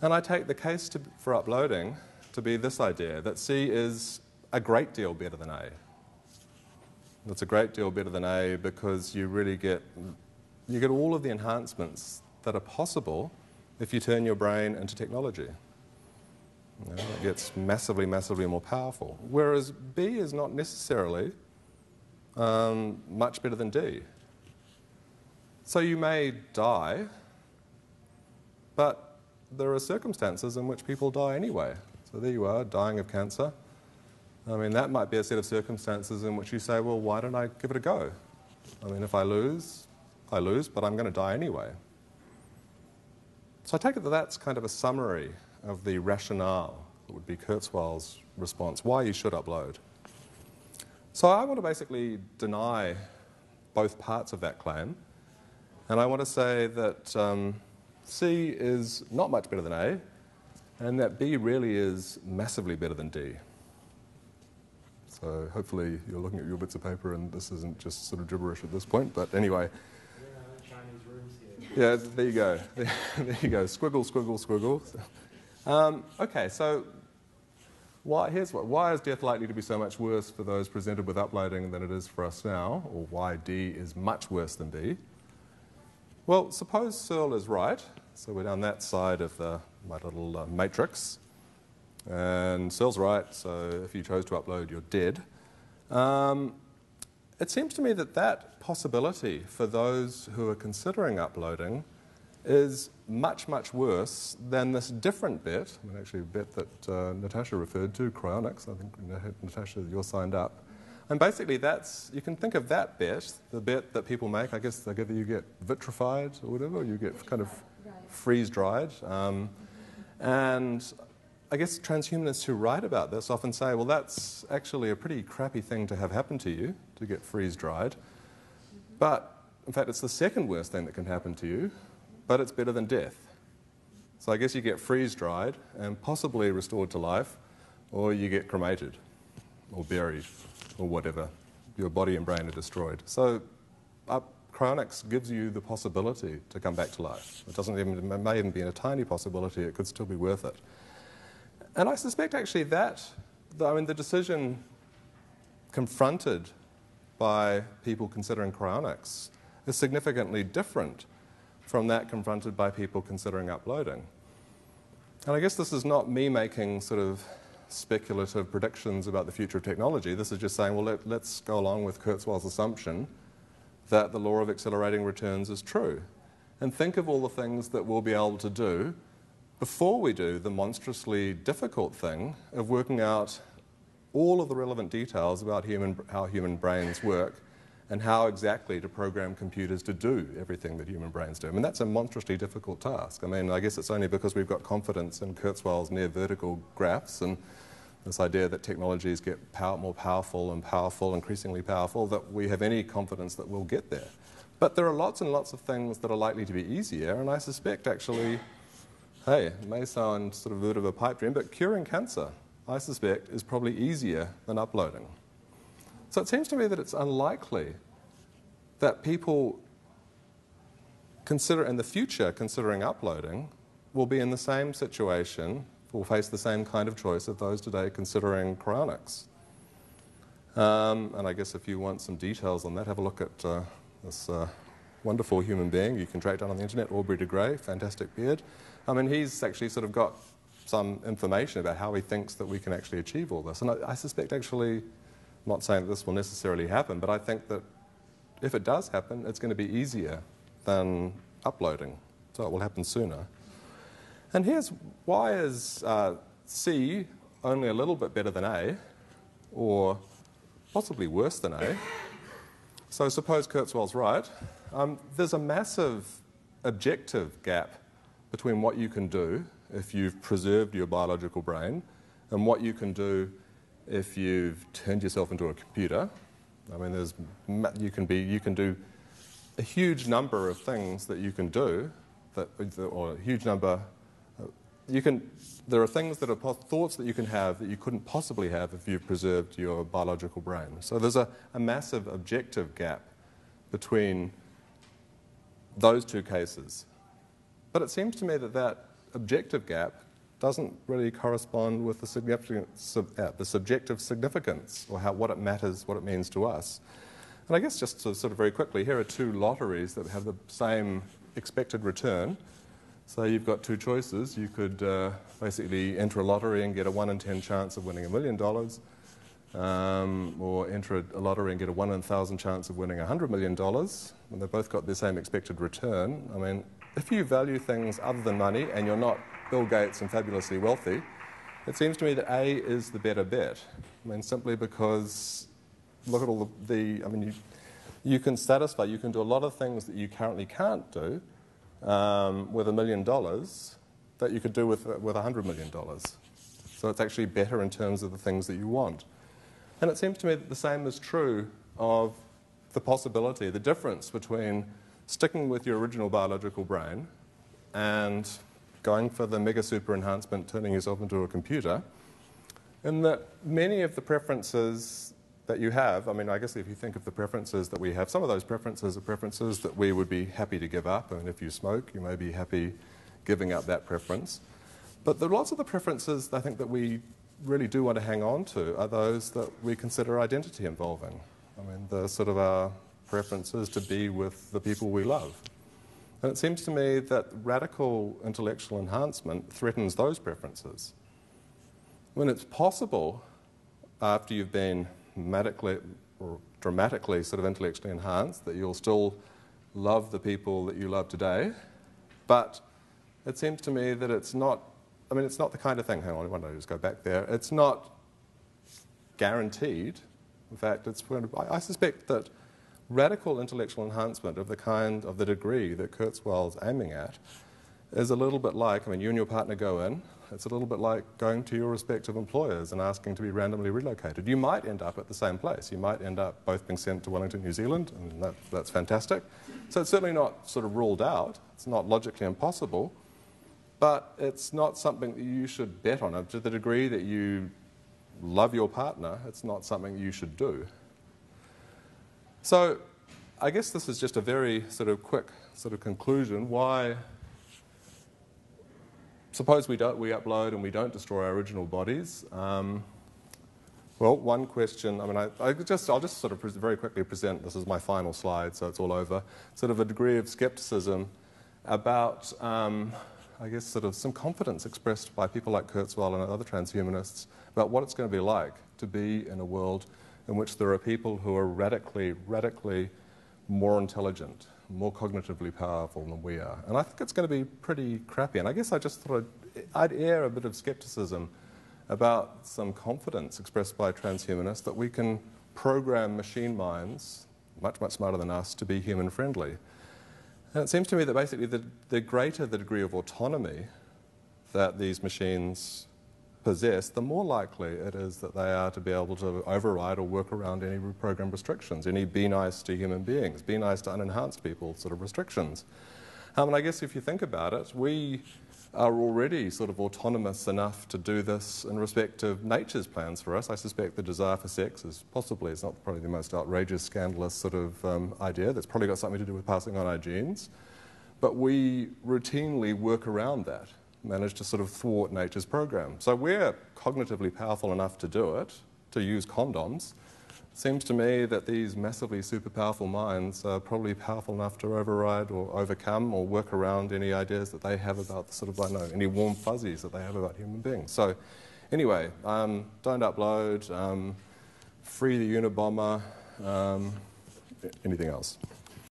And I take the case for uploading to be this idea, that C is a great deal better than A. It's a great deal better than A because you really get all of the enhancements that are possible if you turn your brain into technology. You know, it gets massively, massively more powerful. Whereas B is not necessarily much better than D. So you may die, but there are circumstances in which people die anyway. So there you are, dying of cancer. I mean, that might be a set of circumstances in which you say, well, why don't I give it a go? I mean, if I lose, I lose, but I'm going to die anyway. So I take it that that's kind of a summary of the rationale that would be Kurzweil's response, why you should upload. So I want to basically deny both parts of that claim, and I want to say that C is not much better than A, and that B really is massively better than D. So hopefully you're looking at your bits of paper and this isn't just sort of gibberish at this point, but anyway. Chinese rooms here. Yeah, there you go. There you go. Squiggle, squiggle, squiggle. Okay, so why is death likely to be so much worse for those presented with uploading than it is for us now, or why D is much worse than B? Well, suppose Searle is right. So we're down that side of my little matrix. And Searle's right, so if you chose to upload, you're dead. It seems to me that that possibility for those who are considering uploading is much, much worse than this different bet, actually a bet that Natasha referred to, cryonics. I think, Natasha, you're signed up. And basically you can think of that bet, the bet that people make, I guess either you get vitrified or whatever, or you get kind of freeze-dried. And I guess transhumanists who write about this often say, well, that's actually a pretty crappy thing to have happen to you, to get freeze-dried. But, in fact, it's the second worst thing that can happen to you, but it's better than death. So I guess you get freeze-dried and possibly restored to life, or you get cremated, or buried, or whatever. Your body and brain are destroyed. So cryonics gives you the possibility to come back to life. It may even be a tiny possibility. It could still be worth it. And I suspect actually the decision confronted by people considering cryonics is significantly different from that confronted by people considering uploading. And I guess this is not me making sort of speculative predictions about the future of technology. This is just saying, well, let's go along with Kurzweil's assumption that the law of accelerating returns is true. And think of all the things that we'll be able to do before we do the monstrously difficult thing of working out all of the relevant details about how human brains work and how exactly to program computers to do everything that human brains do. I mean, that's a monstrously difficult task. I mean, I guess it's only because we've got confidence in Kurzweil's near-vertical graphs and this idea that technologies get more powerful, increasingly powerful, that we have any confidence that we'll get there. But there are lots and lots of things that are likely to be easier, and I suspect actually, hey, it may sound sort of a bit of a pipe dream, but curing cancer, I suspect, is probably easier than uploading. So it seems to me that it's unlikely that people in the future considering uploading will be in the same situation, will face the same kind of choice of those today considering cryonics. And I guess if you want some details on that, have a look at this wonderful human being you can track down on the internet, Aubrey de Grey, fantastic beard. I mean, he's actually sort of got some information about how he thinks that we can actually achieve all this. And I suspect actually, I'm not saying that this will necessarily happen, but I think that if it does happen, it's going to be easier than uploading. So it will happen sooner. And here's why is C only a little bit better than A, or possibly worse than A. So suppose Kurzweil's right. There's a massive objective gap between what you can do if you've preserved your biological brain and what you can do if you've turned yourself into a computer. I mean, you can do a huge number of things that you can do, or a huge number. There are things that are thoughts that you can have that you couldn't possibly have if you've preserved your biological brain. So there's a massive objective gap between those two cases. But it seems to me that objective gap doesn't really correspond with the subjective significance, or what it matters, what it means to us. And I guess just to sort of very quickly, here are two lotteries that have the same expected return. So you've got two choices. You could basically enter a lottery and get a 1 in 10 chance of winning $1 million, or enter a lottery and get a 1 in 1,000 chance of winning $100 million, and they've both got the same expected return. I mean, if you value things other than money and you're not Bill Gates and fabulously wealthy, it seems to me that A is the better bet. I mean, simply because look at all you can satisfy, you can do a lot of things that you currently can't do with $1 million that you could do with $100 million. So it's actually better in terms of the things that you want. And it seems to me that the same is true of the possibility, the difference between sticking with your original biological brain and going for the mega super enhancement, turning yourself into a computer, in that many of the preferences that you have, I mean, I guess if you think of the preferences that we have, some of those preferences are preferences that we would be happy to give up. I mean, if you smoke, you may be happy giving up that preference. But there are lots of the preferences, I think, that we really do want to hang on to are those that we consider identity involving. I mean, the sort of our preferences to be with the people we love. And it seems to me that radical intellectual enhancement threatens those preferences. When it's possible, after you've been medically or dramatically sort of intellectually enhanced, that you'll still love the people that you love today, but it seems to me that it's not, I mean, it's not the kind of thing, hang on, why don't I just go back there, it's not guaranteed. In fact, I suspect that radical intellectual enhancement of the kind, of the degree that Kurzweil's aiming at is a little bit like, I mean, you and your partner go in, it's a little bit like going to your respective employers and asking to be randomly relocated. You might end up at the same place. You might end up both being sent to Wellington, New Zealand, and that's fantastic. So it's certainly not sort of ruled out. It's not logically impossible, but it's not something that you should bet on. To the degree that you love your partner, it's not something you should do. So I guess this is just a very sort of quick sort of conclusion. Why? Suppose we upload and we don't destroy our original bodies. Well, one question, I mean, I'll just sort of very quickly present, this is my final slide, so it's all over, sort of a degree of skepticism about, I guess, sort of some confidence expressed by people like Kurzweil and other transhumanists about what it's going to be like to be in a world in which there are people who are radically more intelligent, more cognitively powerful than we are. And I think it's going to be pretty crappy. And I guess I just thought I'd air a bit of skepticism about some confidence expressed by transhumanists that we can program machine minds, much smarter than us, to be human-friendly. And it seems to me that basically the greater the degree of autonomy that these machines possess, the more likely it is that they are to be able to override or work around any program restrictions, any be nice to human beings, be nice to unenhanced people sort of restrictions. And I guess if you think about it, we are already sort of autonomous enough to do this in respect of nature's plans for us. I suspect the desire for sex is possibly, it's not probably the most outrageous, scandalous sort of idea. That's probably got something to do with passing on our genes. But we routinely work around that, manage to sort of thwart nature's program. So we're cognitively powerful enough to do it, to use condoms. It seems to me that these massively super powerful minds are probably powerful enough to override or overcome or work around any ideas that they have about the sort of, I don't know, any warm fuzzies that they have about human beings. So anyway, don't upload, free the Unabomber, anything else.